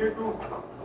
B2C.